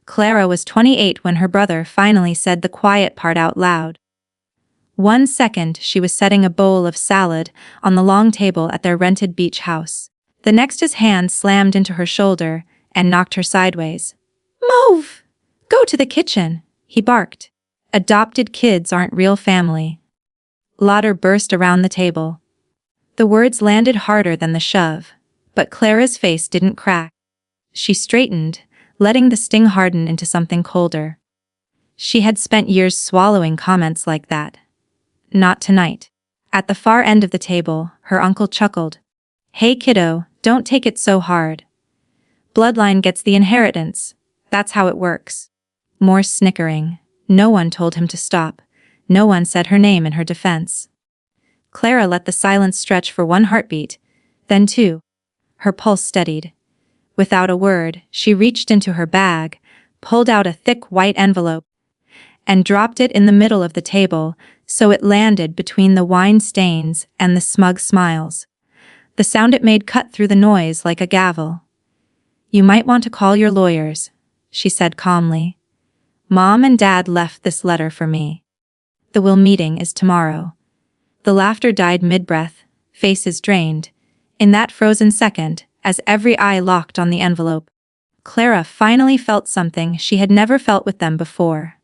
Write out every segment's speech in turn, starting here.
Clara was 28 when her brother finally said the quiet part out loud. 1 second she was setting a bowl of salad on the long table at their rented beach house. The next his hand slammed into her shoulder and knocked her sideways. "Move! Go to the kitchen," he barked. "Adopted kids aren't real family." Laughter burst around the table. The words landed harder than the shove, but Clara's face didn't crack. She straightened, letting the sting harden into something colder. She had spent years swallowing comments like that. Not tonight. At the far end of the table, her uncle chuckled. "Hey kiddo, don't take it so hard. Bloodline gets the inheritance. That's how it works." More snickering. No one told him to stop. No one said her name in her defense. Clara let the silence stretch for one heartbeat, then two. Her pulse steadied. Without a word, she reached into her bag, pulled out a thick white envelope, and dropped it in the middle of the table so it landed between the wine stains and the smug smiles. The sound it made cut through the noise like a gavel. "You might want to call your lawyers," she said calmly. "Mom and Dad left this letter for me. The will meeting is tomorrow." The laughter died mid-breath, faces drained. In that frozen second, as every eye locked on the envelope, Clara finally felt something she had never felt with them before.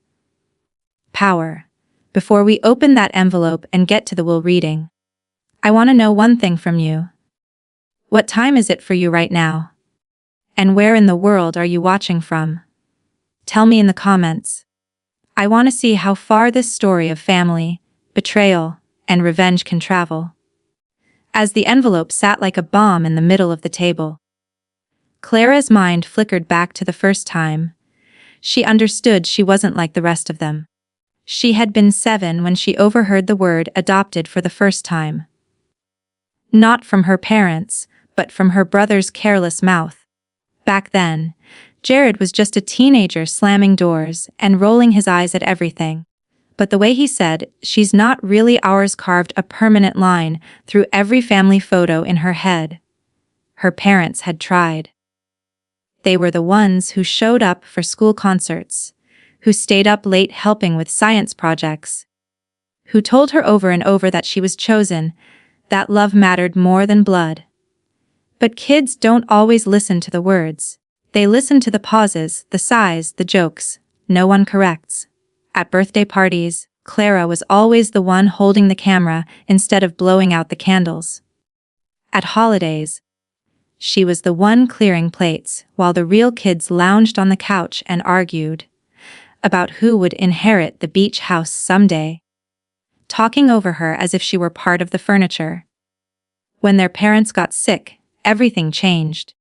Power. "Before we open that envelope and get to the will reading, I want to know one thing from you. What time is it for you right now? And where in the world are you watching from? Tell me in the comments. I want to see how far this story of family, betrayal, and revenge can travel." As the envelope sat like a bomb in the middle of the table, Clara's mind flickered back to the first time. She understood she wasn't like the rest of them. She had been 7 when she overheard the word adopted for the first time. Not from her parents, but from her brother's careless mouth. Back then, Jared was just a teenager slamming doors and rolling his eyes at everything. But the way he said, "She's not really ours," carved a permanent line through every family photo in her head. Her parents had tried. They were the ones who showed up for school concerts, who stayed up late helping with science projects, who told her over and over that she was chosen, that love mattered more than blood. But kids don't always listen to the words. They listen to the pauses, the sighs, the jokes. No one corrects. At birthday parties, Clara was always the one holding the camera instead of blowing out the candles. At holidays, she was the one clearing plates while the real kids lounged on the couch and argued about who would inherit the beach house someday, talking over her as if she were part of the furniture. When their parents got sick, everything changed,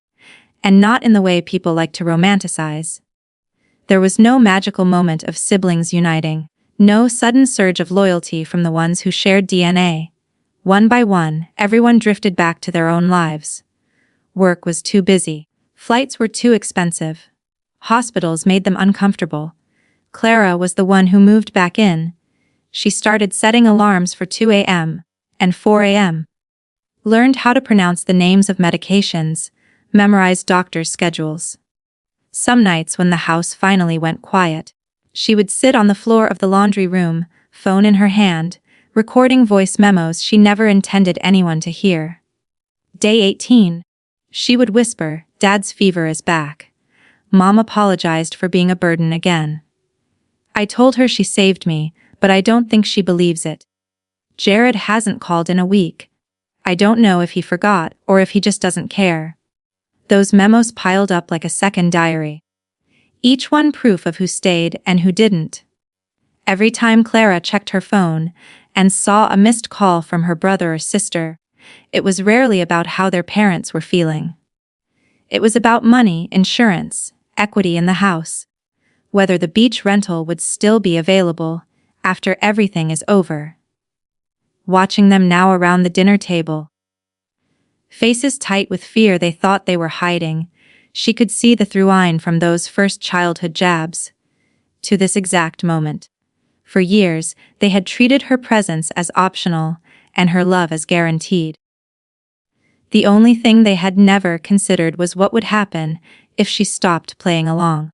and not in the way people like to romanticize. There was no magical moment of siblings uniting, no sudden surge of loyalty from the ones who shared DNA. One by one, everyone drifted back to their own lives. Work was too busy. Flights were too expensive. Hospitals made them uncomfortable. Clara was the one who moved back in. She started setting alarms for 2 a.m. and 4 a.m. Learned how to pronounce the names of medications, memorized doctors' schedules. Some nights when the house finally went quiet, she would sit on the floor of the laundry room, phone in her hand, recording voice memos she never intended anyone to hear. Day 18. She would whisper, "Dad's fever is back. Mom apologized for being a burden again. I told her she saved me, but I don't think she believes it. Jared hasn't called in a week. I don't know if he forgot or if he just doesn't care." Those memos piled up like a second diary. Each one proof of who stayed and who didn't. Every time Clara checked her phone and saw a missed call from her brother or sister, it was rarely about how their parents were feeling. It was about money, insurance, equity in the house, whether the beach rental would still be available after everything is over. Watching them now around the dinner table, faces tight with fear they thought they were hiding, she could see the through line from those first childhood jabs to this exact moment. For years, they had treated her presence as optional and her love as guaranteed. The only thing they had never considered was what would happen if she stopped playing along.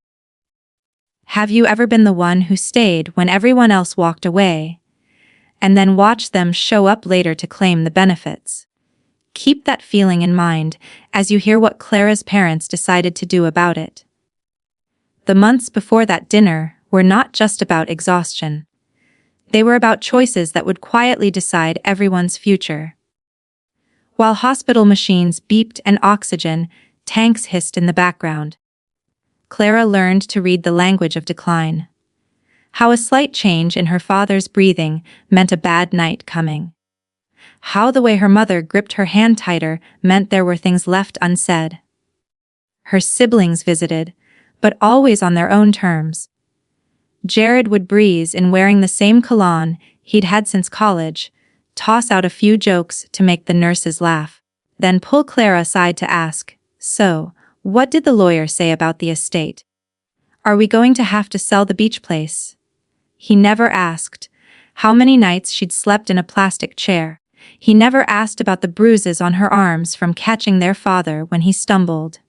Have you ever been the one who stayed when everyone else walked away, and then watched them show up later to claim the benefits? Keep that feeling in mind as you hear what Clara's parents decided to do about it. The months before that dinner were not just about exhaustion. They were about choices that would quietly decide everyone's future. While hospital machines beeped and oxygen tanks hissed in the background, Clara learned to read the language of decline. How a slight change in her father's breathing meant a bad night coming. How the way her mother gripped her hand tighter meant there were things left unsaid. Her siblings visited, but always on their own terms. Jared would breeze in wearing the same cologne he'd had since college, toss out a few jokes to make the nurses laugh, then pull Clara aside to ask, "So, what did the lawyer say about the estate? Are we going to have to sell the beach place?" He never asked how many nights she'd slept in a plastic chair. He never asked about the bruises on her arms from catching their father when he stumbled.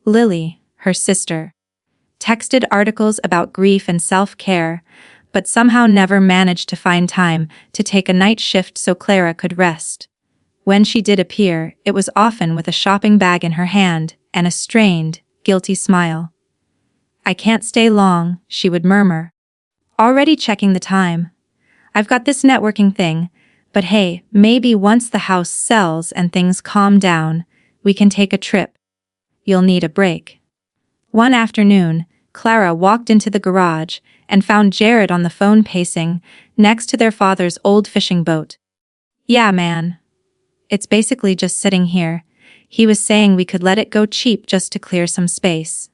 Lily, her sister, texted articles about grief and self-care, but somehow never managed to find time to take a night shift so Clara could rest. When she did appear, it was often with a shopping bag in her hand and a strained, guilty smile. "I can't stay long," she would murmur. "Already checking the time. I've got this networking thing, but hey, maybe once the house sells and things calm down, we can take a trip. You'll need a break." One afternoon, Clara walked into the garage and found Jared on the phone pacing next to their father's old fishing boat. "Yeah, man. It's basically just sitting here. He was saying we could let it go cheap just to clear some space.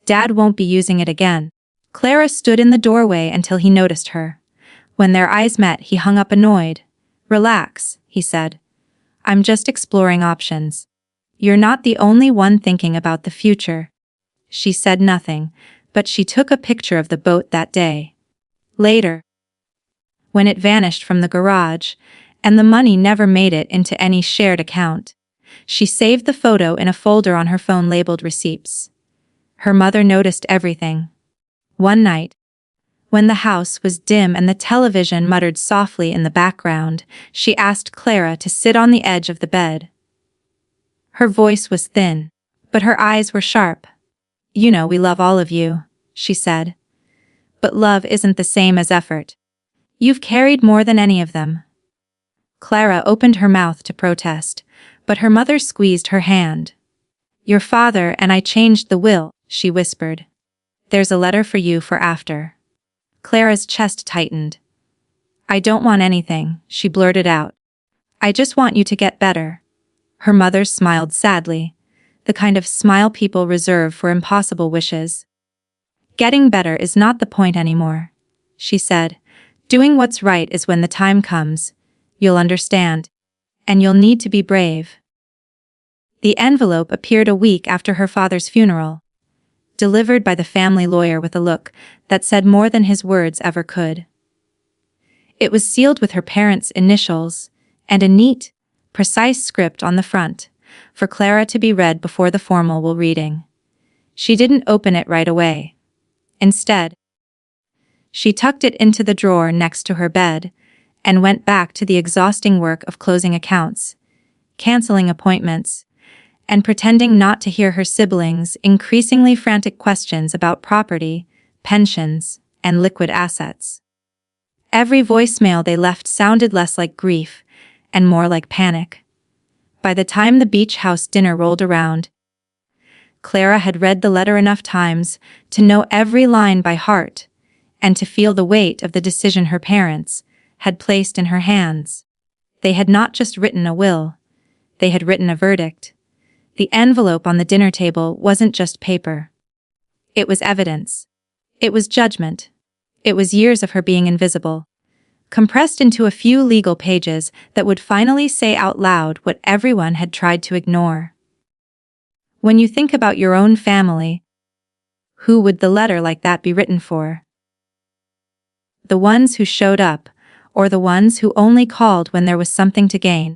Dad won't be using it again." Clara stood in the doorway until he noticed her. When their eyes met, he hung up annoyed. "Relax," he said. "I'm just exploring options. You're not the only one thinking about the future." She said nothing, but she took a picture of the boat that day. Later, when it vanished from the garage, and the money never made it into any shared account, she saved the photo in a folder on her phone labeled receipts. Her mother noticed everything. One night, when the house was dim and the television muttered softly in the background, she asked Clara to sit on the edge of the bed. Her voice was thin, but her eyes were sharp. "You know we love all of you," she said. "But love isn't the same as effort. You've carried more than any of them." Clara opened her mouth to protest, but her mother squeezed her hand. "Your father and I changed the will," she whispered. "There's a letter for you for after." Clara's chest tightened. "I don't want anything," she blurted out. "I just want you to get better." Her mother smiled sadly, the kind of smile people reserve for impossible wishes. "Getting better is not the point anymore," she said. "Doing what's right is when the time comes. You'll understand. And you'll need to be brave." The envelope appeared a week after her father's funeral, delivered by the family lawyer with a look that said more than his words ever could. It was sealed with her parents' initials, and a neat, precise script on the front, for Clara to be read before the formal reading. She didn't open it right away. Instead, she tucked it into the drawer next to her bed, and went back to the exhausting work of closing accounts, canceling appointments, and pretending not to hear her siblings' increasingly frantic questions about property, pensions, and liquid assets. Every voicemail they left sounded less like grief and more like panic. By the time the beach house dinner rolled around, Clara had read the letter enough times to know every line by heart and to feel the weight of the decision her parents had placed in her hands. They had not just written a will, they had written a verdict. The envelope on the dinner table wasn't just paper. It was evidence. It was judgment. It was years of her being invisible, compressed into a few legal pages that would finally say out loud what everyone had tried to ignore. When you think about your own family, who would the letter like that be written for? The ones who showed up, or the ones who only called when there was something to gain?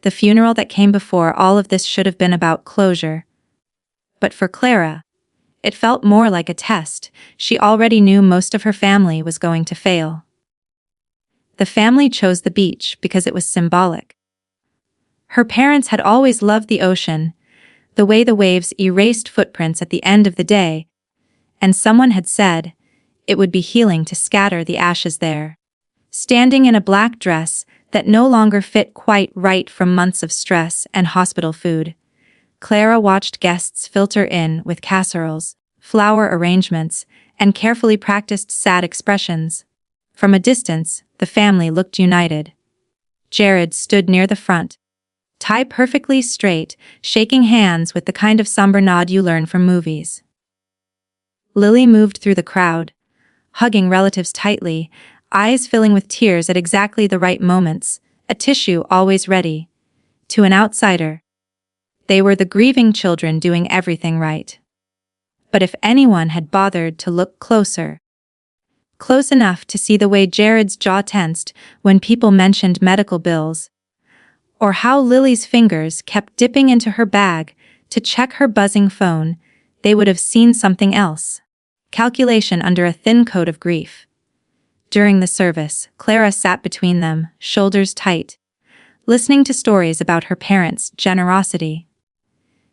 The funeral that came before all of this should have been about closure. But for Clara, It felt more like a test. She already knew most of her family was going to fail. The family chose the beach because it was symbolic. Her parents had always loved the ocean, the way the waves erased footprints at the end of the day, and someone had said it would be healing to scatter the ashes there. Standing in a black dress that no longer fit quite right from months of stress and hospital food, Clara watched guests filter in with casseroles, flower arrangements, and carefully practiced sad expressions. From a distance, the family looked united. Jared stood near the front, tie perfectly straight, shaking hands with the kind of somber nod you learn from movies. Lily moved through the crowd, hugging relatives tightly, eyes filling with tears at exactly the right moments, a tissue always ready. To an outsider, they were the grieving children doing everything right. But if anyone had bothered to look closer, close enough to see the way Jared's jaw tensed when people mentioned medical bills, or how Lily's fingers kept dipping into her bag to check her buzzing phone, they would have seen something else. Calculation under a thin coat of grief. During the service, Clara sat between them, shoulders tight, listening to stories about her parents' generosity.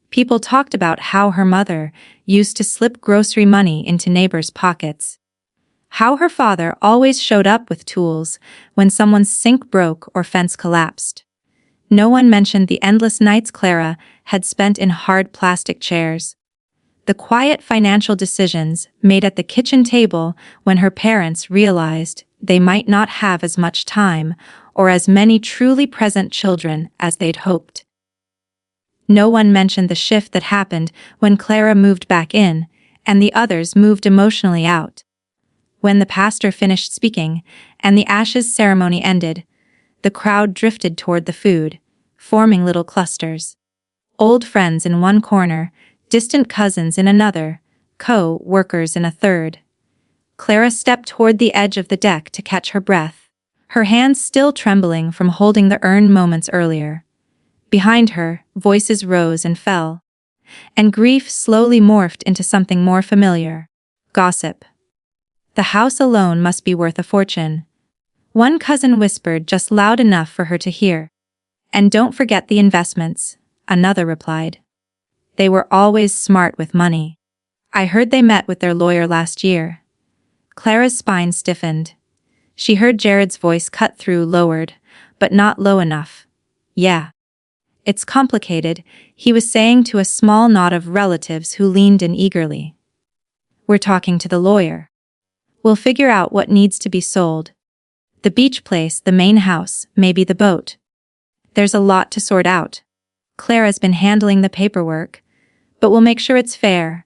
People talked about how her mother used to slip grocery money into neighbors' pockets, how her father always showed up with tools when someone's sink broke or fence collapsed. No one mentioned the endless nights Clara had spent in hard plastic chairs, the quiet financial decisions made at the kitchen table when her parents realized they might not have as much time or as many truly present children as they'd hoped. No one mentioned the shift that happened when Clara moved back in and the others moved emotionally out. When the pastor finished speaking and the ashes ceremony ended, the crowd drifted toward the food, forming little clusters. Old friends in one corner, distant cousins in another, co-workers in a third. Clara stepped toward the edge of the deck to catch her breath, her hands still trembling from holding the urn moments earlier. Behind her, voices rose and fell, and grief slowly morphed into something more familiar: gossip. The house alone must be worth a fortune. One cousin whispered just loud enough for her to hear. And don't forget the investments, another replied. They were always smart with money. I heard they met with their lawyer last year. Clara's spine stiffened. She heard Jared's voice cut through, lowered, but not low enough. Yeah. It's complicated, he was saying to a small knot of relatives who leaned in eagerly. We're talking to the lawyer. We'll figure out what needs to be sold. The beach place, the main house, maybe the boat. There's a lot to sort out. Clara's been handling the paperwork, but we'll make sure it's fair.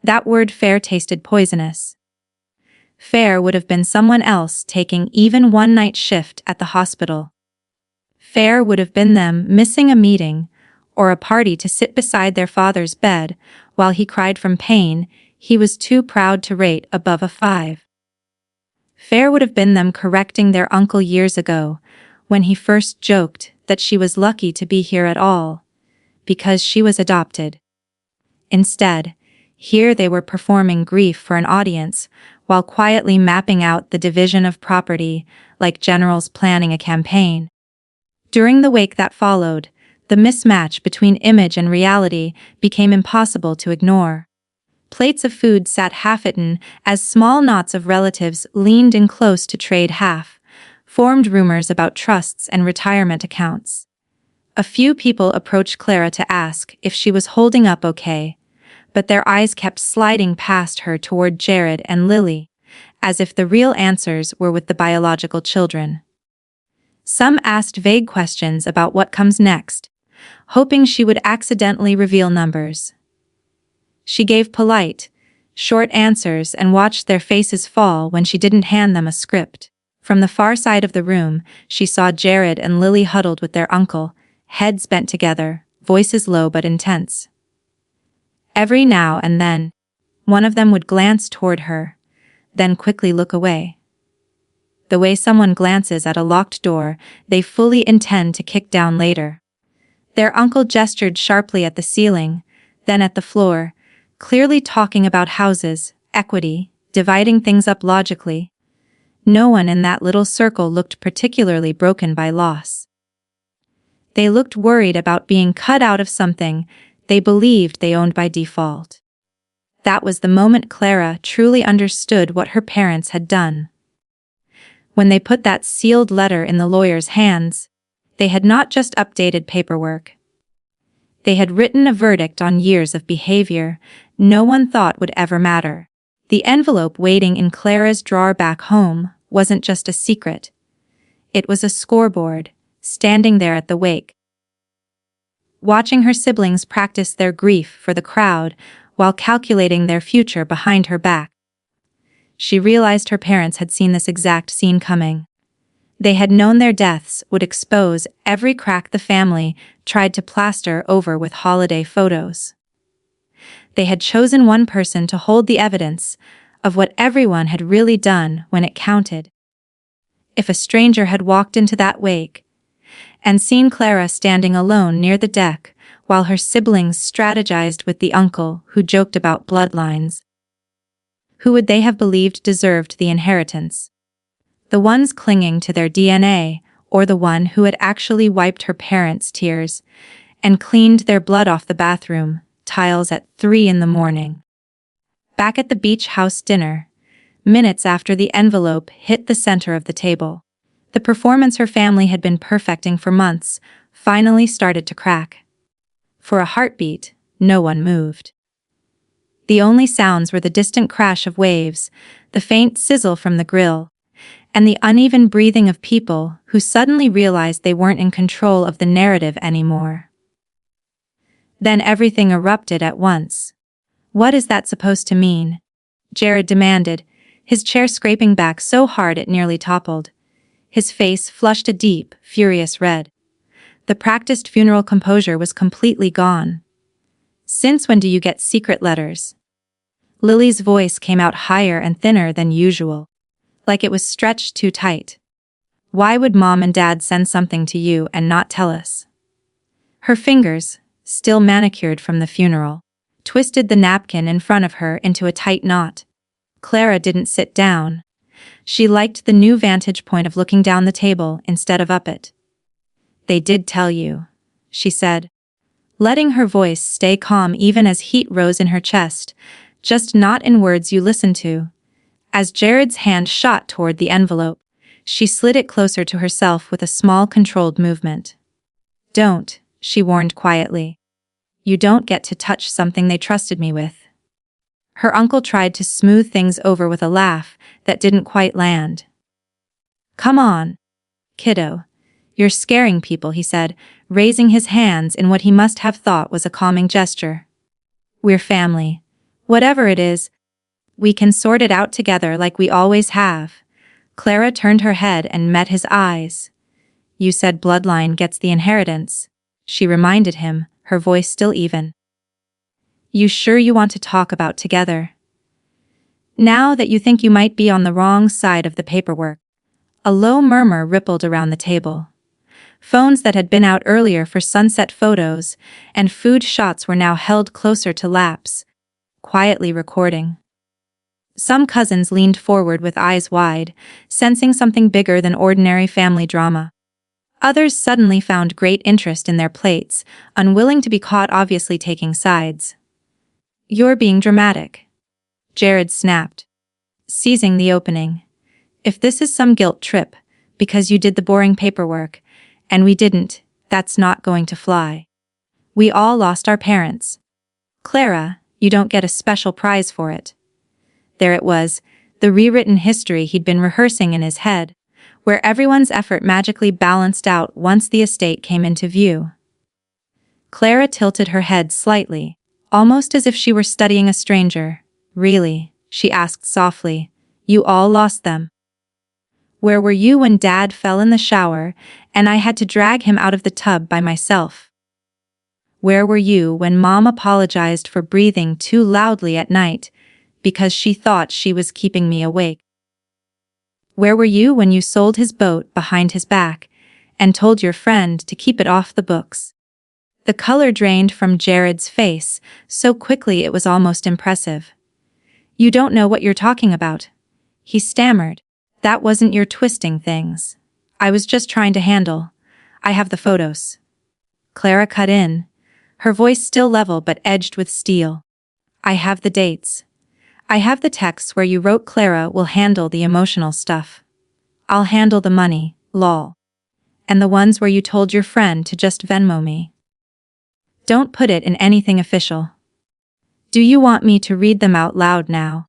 That word fair tasted poisonous. Fair would have been someone else taking even one night shift at the hospital. Fair would have been them missing a meeting or a party to sit beside their father's bed while he cried from pain he was too proud to rate above a 5. Fair would have been them correcting their uncle years ago when he first joked that she was lucky to be here at all, because she was adopted. Instead, here they were performing grief for an audience while quietly mapping out the division of property like generals planning a campaign. During the wake that followed, the mismatch between image and reality became impossible to ignore. Plates of food sat half-eaten as small knots of relatives leaned in close to trade half, formed rumors about trusts and retirement accounts. A few people approached Clara to ask if she was holding up okay, but their eyes kept sliding past her toward Jared and Lily, as if the real answers were with the biological children. Some asked vague questions about what comes next, hoping she would accidentally reveal numbers. She gave polite, short answers and watched their faces fall when she didn't hand them a script. From the far side of the room, she saw Jared and Lily huddled with their uncle, heads bent together, voices low but intense. Every now and then, one of them would glance toward her, then quickly look away. The way someone glances at a locked door they fully intend to kick down later. Their uncle gestured sharply at the ceiling, then at the floor, clearly talking about houses, equity, dividing things up logically. No one in that little circle looked particularly broken by loss. They looked worried about being cut out of something they believed they owned by default. That was the moment Clara truly understood what her parents had done. When they put that sealed letter in the lawyer's hands, they had not just updated paperwork. They had written a verdict on years of behavior no one thought would ever matter. The envelope waiting in Clara's drawer back home wasn't just a secret. It was a scoreboard, standing there at the wake. Watching her siblings practice their grief for the crowd while calculating their future behind her back, she realized her parents had seen this exact scene coming. They had known their deaths would expose every crack the family tried to plaster over with holiday photos. They had chosen one person to hold the evidence of what everyone had really done when it counted. If a stranger had walked into that wake and seen Clara standing alone near the deck while her siblings strategized with the uncle who joked about bloodlines, who would they have believed deserved the inheritance? The ones clinging to their DNA, or the one who had actually wiped her parents' tears and cleaned their blood off the bathroom tiles at 3 a.m? Back at the beach house dinner, minutes after the envelope hit the center of the table, the performance her family had been perfecting for months finally started to crack. For a heartbeat, no one moved. The only sounds were the distant crash of waves, the faint sizzle from the grill, and the uneven breathing of people who suddenly realized they weren't in control of the narrative anymore. Then everything erupted at once. "What is that supposed to mean?" Jared demanded, his chair scraping back so hard it nearly toppled. His face flushed a deep, furious red. The practiced funeral composure was completely gone. "Since when do you get secret letters?" Lily's voice came out higher and thinner than usual, like it was stretched too tight. "Why would Mom and Dad send something to you and not tell us?" Her fingers, still manicured from the funeral, twisted the napkin in front of her into a tight knot. Clara didn't sit down. She liked the new vantage point of looking down the table instead of up it. "They did tell you," she said, letting her voice stay calm even as heat rose in her chest, "just not in words you listen to." As Jared's hand shot toward the envelope, she slid it closer to herself with a small controlled movement. "Don't," she warned quietly. "You don't get to touch something they trusted me with." Her uncle tried to smooth things over with a laugh that didn't quite land. "Come on, kiddo. You're scaring people," he said, raising his hands in what he must have thought was a calming gesture. "We're family. Whatever it is, we can sort it out together like we always have." Clara turned her head and met his eyes. "You said bloodline gets the inheritance," she reminded him, her voice still even. "You sure you want to talk about together? Now that you think you might be on the wrong side of the paperwork?" A low murmur rippled around the table. Phones that had been out earlier for sunset photos and food shots were now held closer to laps, quietly recording. Some cousins leaned forward with eyes wide, sensing something bigger than ordinary family drama. Others suddenly found great interest in their plates, unwilling to be caught obviously taking sides. "You're being dramatic," Jared snapped, seizing the opening. "If this is some guilt trip, because you did the boring paperwork, and we didn't, that's not going to fly. We all lost our parents. Clara, you don't get a special prize for it." There it was, the rewritten history he'd been rehearsing in his head, where everyone's effort magically balanced out once the estate came into view. Clara tilted her head slightly, almost as if she were studying a stranger. "Really?" she asked softly. "You all lost them? Where were you when Dad fell in the shower and I had to drag him out of the tub by myself? Where were you when Mom apologized for breathing too loudly at night because she thought she was keeping me awake? Where were you when you sold his boat behind his back and told your friend to keep it off the books?" The color drained from Jared's face, so quickly it was almost impressive. "You don't know what you're talking about," he stammered. "That wasn't your twisting things. I was just trying to handle. I have the photos." Clara cut in, her voice still level but edged with steel. "I have the dates. I have the texts where you wrote Clara will handle the emotional stuff. I'll handle the money, lol. And the ones where you told your friend to just Venmo me. Don't put it in anything official. Do you want me to read them out loud now?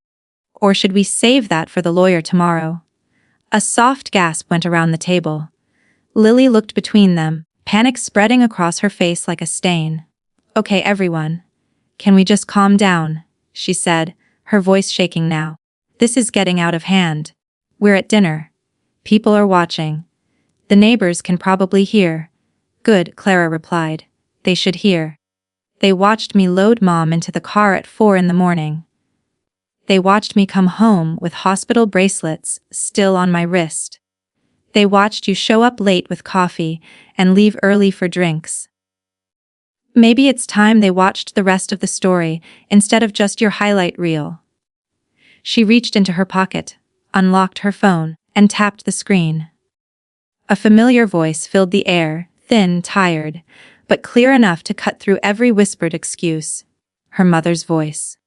Or should we save that for the lawyer tomorrow?" A soft gasp went around the table. Lily looked between them, panic spreading across her face like a stain. "Okay, everyone. Can we just calm down?" she said, her voice shaking now. "This is getting out of hand. We're at dinner. People are watching. The neighbors can probably hear." "Good," Clara replied. "They should hear. They watched me load Mom into the car at 4 in the morning. They watched me come home with hospital bracelets still on my wrist. They watched you show up late with coffee and leave early for drinks. Maybe it's time they watched the rest of the story instead of just your highlight reel." She reached into her pocket, unlocked her phone, and tapped the screen. A familiar voice filled the air, thin, tired, but clear enough to cut through every whispered excuse. Her mother's voice.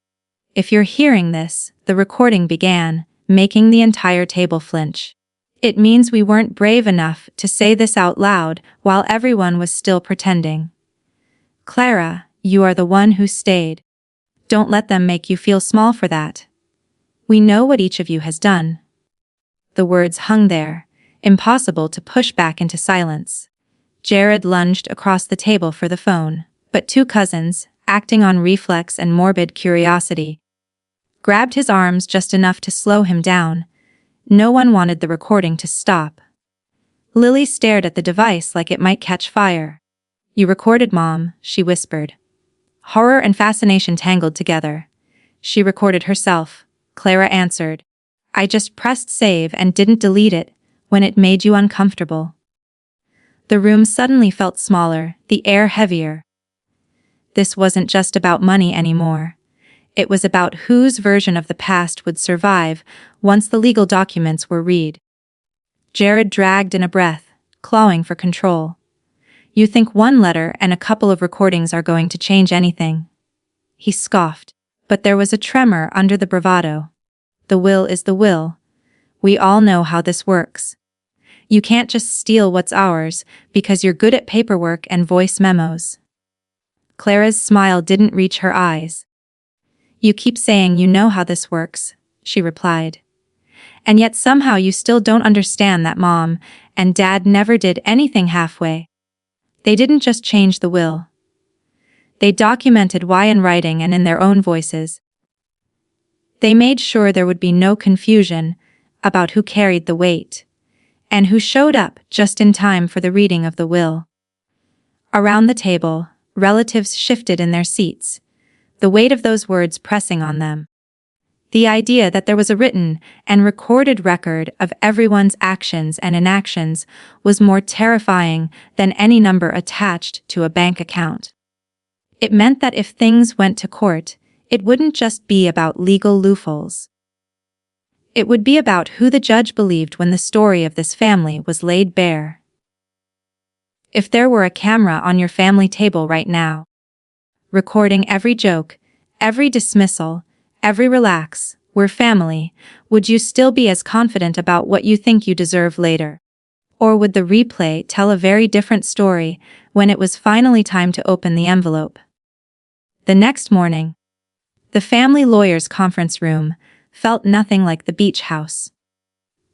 "If you're hearing this," the recording began, making the entire table flinch. "It means we weren't brave enough to say this out loud while everyone was still pretending. Clara, you are the one who stayed. Don't let them make you feel small for that. We know what each of you has done." The words hung there, impossible to push back into silence. Jared lunged across the table for the phone, but two cousins, acting on reflex and morbid curiosity, grabbed his arms just enough to slow him down. No one wanted the recording to stop. Lily stared at the device like it might catch fire. "You recorded, Mom," she whispered. Horror and fascination tangled together. "She recorded herself," Clara answered. "I just pressed save and didn't delete it when it made you uncomfortable." The room suddenly felt smaller, the air heavier. This wasn't just about money anymore. It was about whose version of the past would survive once the legal documents were read. Jared dragged in a breath, clawing for control. "You think one letter and a couple of recordings are going to change anything?" He scoffed, but there was a tremor under the bravado. "The will is the will. We all know how this works. You can't just steal what's ours because you're good at paperwork and voice memos." Clara's smile didn't reach her eyes. "You keep saying you know how this works," she replied. "And yet somehow you still don't understand that Mom and Dad never did anything halfway. They didn't just change the will. They documented why in writing and in their own voices. They made sure there would be no confusion about who carried the weight and who showed up just in time for the reading of the will." Around the table, relatives shifted in their seats, the weight of those words pressing on them. The idea that there was a written and recorded record of everyone's actions and inactions was more terrifying than any number attached to a bank account. It meant that if things went to court, it wouldn't just be about legal loopholes. It would be about who the judge believed when the story of this family was laid bare. If there were a camera on your family table right now, recording every joke, every dismissal, every relax, "We're family," would you still be as confident about what you think you deserve later? Or would the replay tell a very different story when it was finally time to open the envelope? The next morning, the family lawyer's conference room felt nothing like the beach house.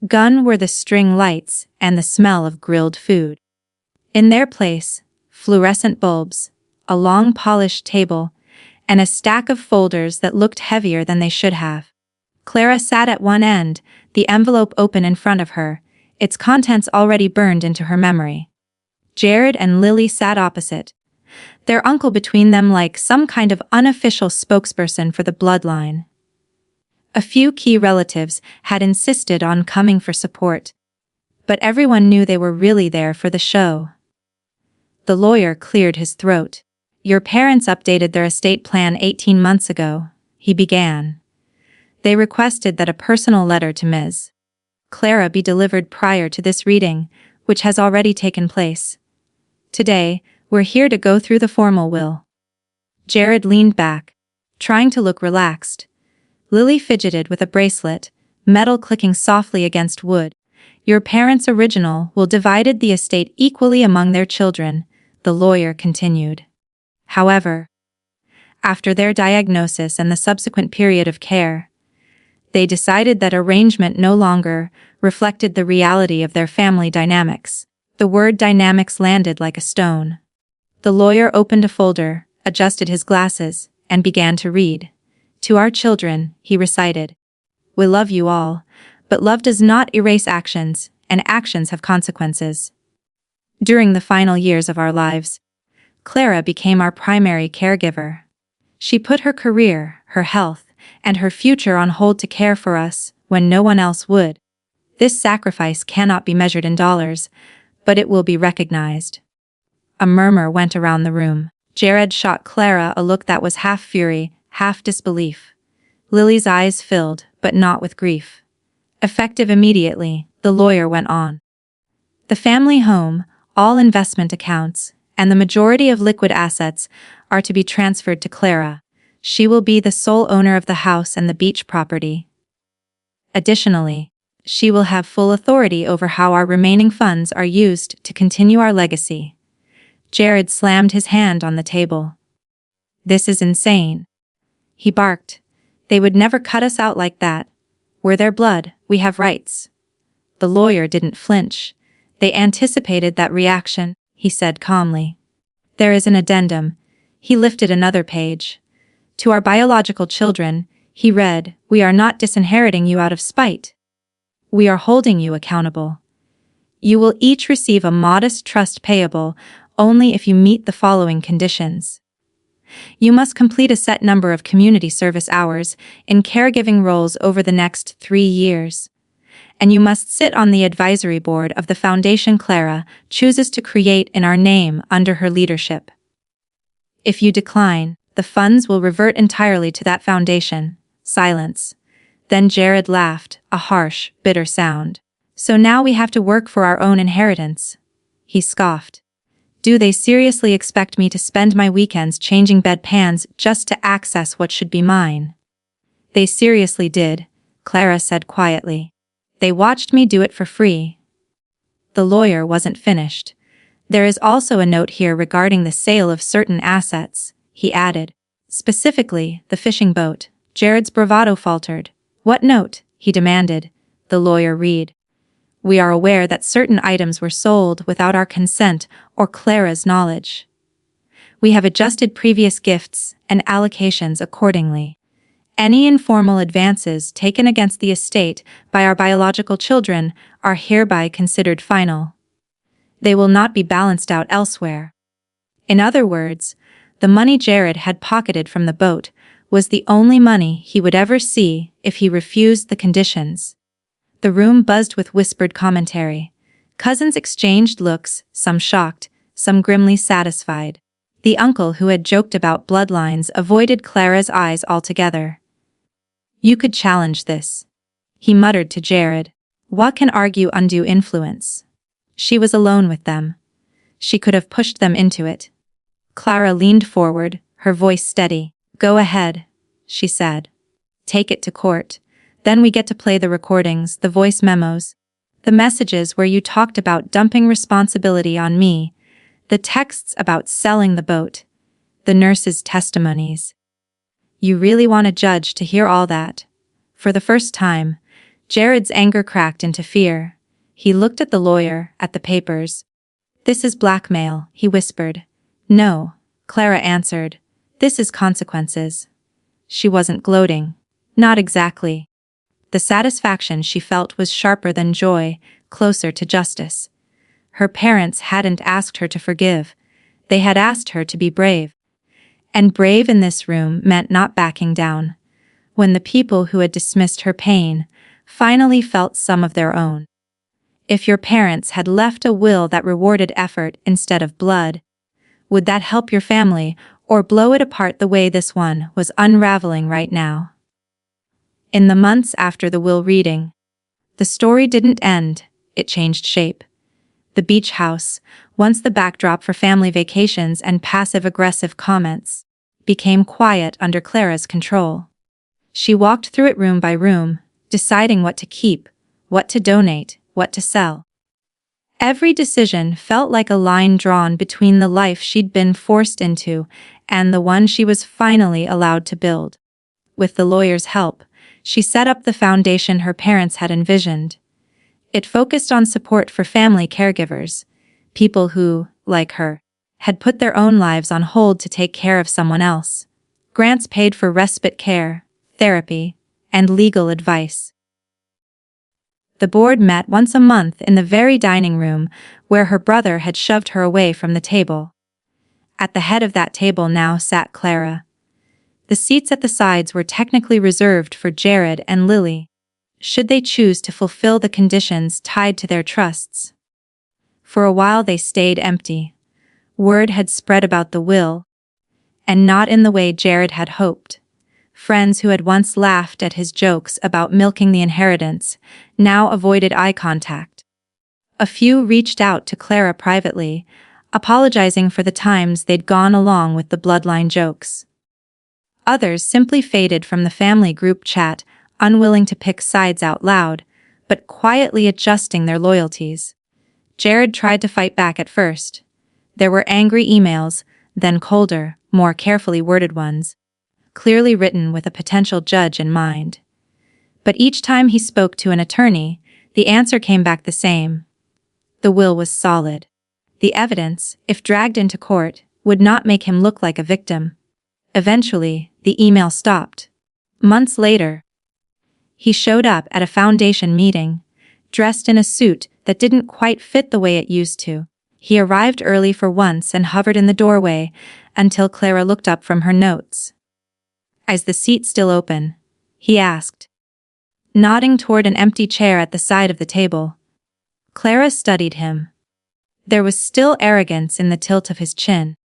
Gone were the string lights and the smell of grilled food. In their place, fluorescent bulbs, a long polished table, and a stack of folders that looked heavier than they should have. Clara sat at one end, the envelope open in front of her, its contents already burned into her memory. Jared and Lily sat opposite, their uncle between them like some kind of unofficial spokesperson for the bloodline. A few key relatives had insisted on coming for support, but everyone knew they were really there for the show. The lawyer cleared his throat. Your parents updated their estate plan 18 months ago, he began. They requested that a personal letter to Ms. Clara be delivered prior to this reading, which has already taken place. Today, we're here to go through the formal will. Jared leaned back, trying to look relaxed. Lily fidgeted with a bracelet, metal clicking softly against wood. Your parents' original will divided the estate equally among their children, the lawyer continued. However, after their diagnosis and the subsequent period of care, they decided that arrangement no longer reflected the reality of their family dynamics. The word dynamics landed like a stone. The lawyer opened a folder, adjusted his glasses, and began to read. To our children, he recited. We love you all, but love does not erase actions, and actions have consequences. During the final years of our lives, Clara became our primary caregiver. She put her career, her health, and her future on hold to care for us when no one else would. This sacrifice cannot be measured in dollars, but it will be recognized. A murmur went around the room. Jared shot Clara a look that was half fury, half disbelief. Lily's eyes filled, but not with grief. Effective immediately, the lawyer went on. The family home, all investment accounts, and the majority of liquid assets are to be transferred to Clara. She will be the sole owner of the house and the beach property. Additionally, she will have full authority over how our remaining funds are used to continue our legacy. Jared slammed his hand on the table. This is insane. He barked. They would never cut us out like that. We're their blood, we have rights. The lawyer didn't flinch. They anticipated that reaction, he said calmly. There is an addendum. He lifted another page. To our biological children, he read, we are not disinheriting you out of spite. We are holding you accountable. You will each receive a modest trust payable only if you meet the following conditions. You must complete a set number of community service hours in caregiving roles over the next 3 years. And you must sit on the advisory board of the foundation Clara chooses to create in our name under her leadership. If you decline, the funds will revert entirely to that foundation. Silence. Then Jared laughed, a harsh, bitter sound. So now we have to work for our own inheritance. He scoffed. Do they seriously expect me to spend my weekends changing bedpans just to access what should be mine? They seriously did, Clara said quietly. They watched me do it for free. The lawyer wasn't finished. There is also a note here regarding the sale of certain assets, he added. Specifically, the fishing boat. Jared's bravado faltered. What note? He demanded. The lawyer read. We are aware that certain items were sold without our consent or Clara's knowledge. We have adjusted previous gifts and allocations accordingly. Any informal advances taken against the estate by our biological children are hereby considered final. They will not be balanced out elsewhere. In other words, the money Jared had pocketed from the boat was the only money he would ever see if he refused the conditions. The room buzzed with whispered commentary. Cousins exchanged looks, some shocked, some grimly satisfied. The uncle who had joked about bloodlines avoided Clara's eyes altogether. You could challenge this, he muttered to Jared. What can argue undue influence? She was alone with them. She could have pushed them into it. Clara leaned forward, her voice steady. Go ahead, she said. Take it to court. Then we get to play the recordings, the voice memos, the messages where you talked about dumping responsibility on me, the texts about selling the boat, the nurses' testimonies. You really want a judge to hear all that? For the first time, Jared's anger cracked into fear. He looked at the lawyer, at the papers. This is blackmail, he whispered. No, Clara answered. This is consequences. She wasn't gloating. Not exactly. The satisfaction she felt was sharper than joy, closer to justice. Her parents hadn't asked her to forgive. They had asked her to be brave. And brave in this room meant not backing down. When the people who had dismissed her pain finally felt some of their own. If your parents had left a will that rewarded effort instead of blood, would that help your family or blow it apart the way this one was unraveling right now. In the months after the will reading, the story didn't end, it changed shape. The beach house, once the backdrop for family vacations and passive-aggressive comments, became quiet under Clara's control. She walked through it room by room, deciding what to keep, what to donate, what to sell. Every decision felt like a line drawn between the life she'd been forced into and the one she was finally allowed to build. With the lawyer's help, she set up the foundation her parents had envisioned. It focused on support for family caregivers, people who, like her, had put their own lives on hold to take care of someone else. Grants paid for respite care, therapy, and legal advice. The board met once a month in the very dining room where her brother had shoved her away from the table. At the head of that table now sat Clara. The seats at the sides were technically reserved for Jared and Lily, should they choose to fulfill the conditions tied to their trusts. For a while they stayed empty. Word had spread about the will, and not in the way Jared had hoped. Friends who had once laughed at his jokes about milking the inheritance now avoided eye contact. A few reached out to Clara privately, apologizing for the times they'd gone along with the bloodline jokes. Others simply faded from the family group chat, unwilling to pick sides out loud, but quietly adjusting their loyalties. Jared tried to fight back at first. There were angry emails, then colder, more carefully worded ones, clearly written with a potential judge in mind. But each time he spoke to an attorney, the answer came back the same. The will was solid. The evidence, if dragged into court, would not make him look like a victim. Eventually, the email stopped. Months later, he showed up at a foundation meeting, dressed in a suit that didn't quite fit the way it used to. He arrived early for once and hovered in the doorway until Clara looked up from her notes. "Is the seat still open?" he asked, nodding toward an empty chair at the side of the table. Clara studied him. There was still arrogance in the tilt of his chin,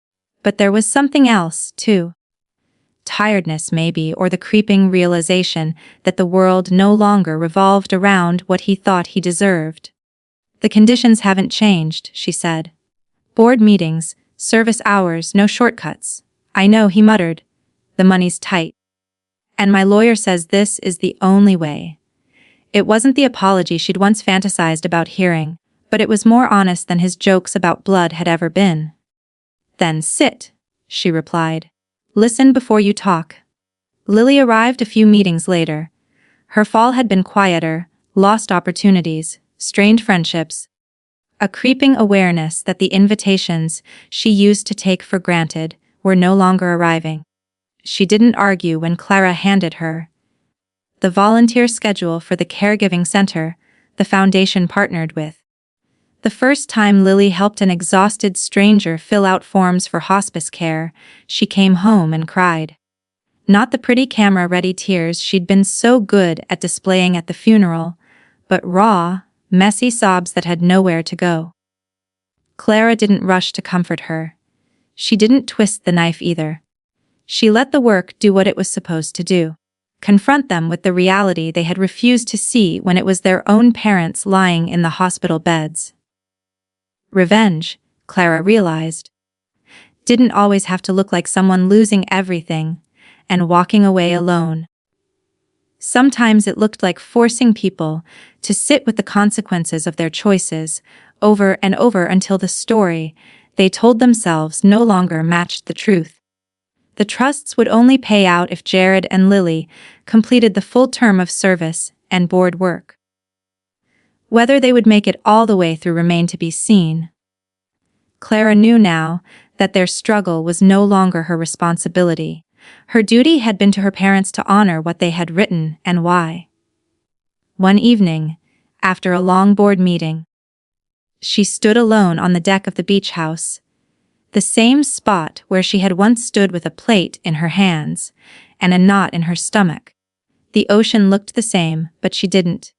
but there was something else, too. Tiredness maybe, or the creeping realization that the world no longer revolved around what he thought he deserved. "The conditions haven't changed," she said. "Board meetings, service hours, no shortcuts." "I know," he muttered. "The money's tight. And my lawyer says this is the only way." It wasn't the apology she'd once fantasized about hearing, but it was more honest than his jokes about blood had ever been. "Then sit," she replied. "Listen before you talk." Lily arrived a few meetings later. Her fall had been quieter, lost opportunities, strained friendships, a creeping awareness that the invitations she used to take for granted were no longer arriving. She didn't argue when Clara handed her the volunteer schedule for the caregiving center the foundation partnered with. The first time Lily helped an exhausted stranger fill out forms for hospice care, she came home and cried. Not the pretty camera-ready tears she'd been so good at displaying at the funeral, but raw, messy sobs that had nowhere to go. Clara didn't rush to comfort her. She didn't twist the knife either. She let the work do what it was supposed to do. Confront them with the reality they had refused to see when it was their own parents lying in the hospital beds. Revenge, Clara realized, didn't always have to look like someone losing everything and walking away alone. Sometimes it looked like forcing people to sit with the consequences of their choices over and over until the story they told themselves no longer matched the truth. The trusts would only pay out if Jared and Lily completed the full term of service and board work. Whether they would make it all the way through remained to be seen. Clara knew now that their struggle was no longer her responsibility. Her duty had been to her parents to honor what they had written and why. One evening, after a long board meeting, she stood alone on the deck of the beach house, the same spot where she had once stood with a plate in her hands and a knot in her stomach. The ocean looked the same, but she didn't.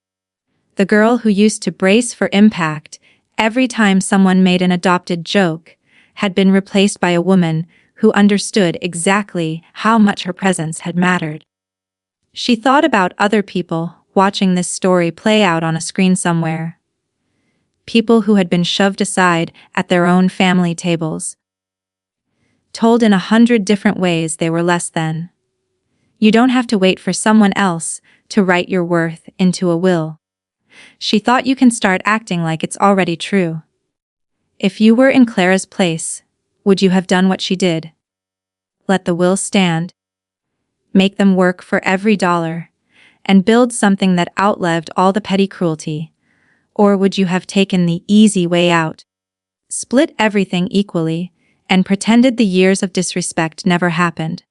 The girl who used to brace for impact every time someone made an adopted joke had been replaced by a woman who understood exactly how much her presence had mattered. She thought about other people watching this story play out on a screen somewhere. People who had been shoved aside at their own family tables. Told in 100 different ways they were less than. You don't have to wait for someone else to write your worth into a will. She thought you can start acting like it's already true. If you were in Clara's place, would you have done what she did? Let the will stand. Make them work for every dollar, and build something that outlived all the petty cruelty? Or would you have taken the easy way out? Split everything equally, and pretended the years of disrespect never happened?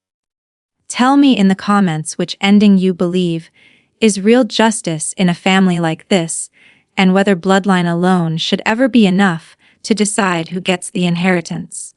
Tell me in the comments which ending you believe is real justice in a family like this, and whether bloodline alone should ever be enough to decide who gets the inheritance.